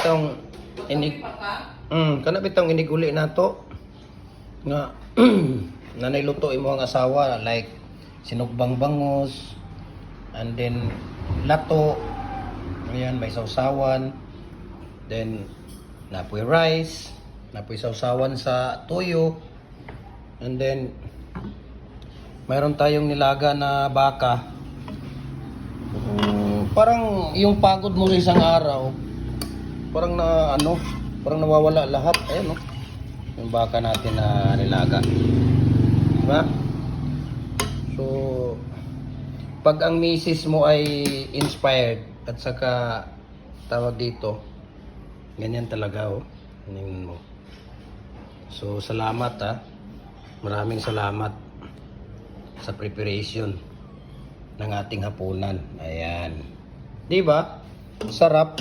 bitong inig kana bitong inig uli nato nga nanay luto imo ang asawa like sinugbang bangos and then lato. Ayan, may sausawan. Then napoy rice, napoy sausawan sa toyo. And then mayroon tayong nilaga na baka. Parang yung pagod mo sa isang araw, parang na ano, parang nawawala lahat. Ayan, no? Yung baka natin na nilaga. Diba? So, pag ang misis mo ay inspired at saka tawag dito, ganyan talaga, oh. Tingnan mo. So, salamat, ha. Maraming salamat sa preparation ng ating hapunan. Ayan. 'Di ba? Sarap.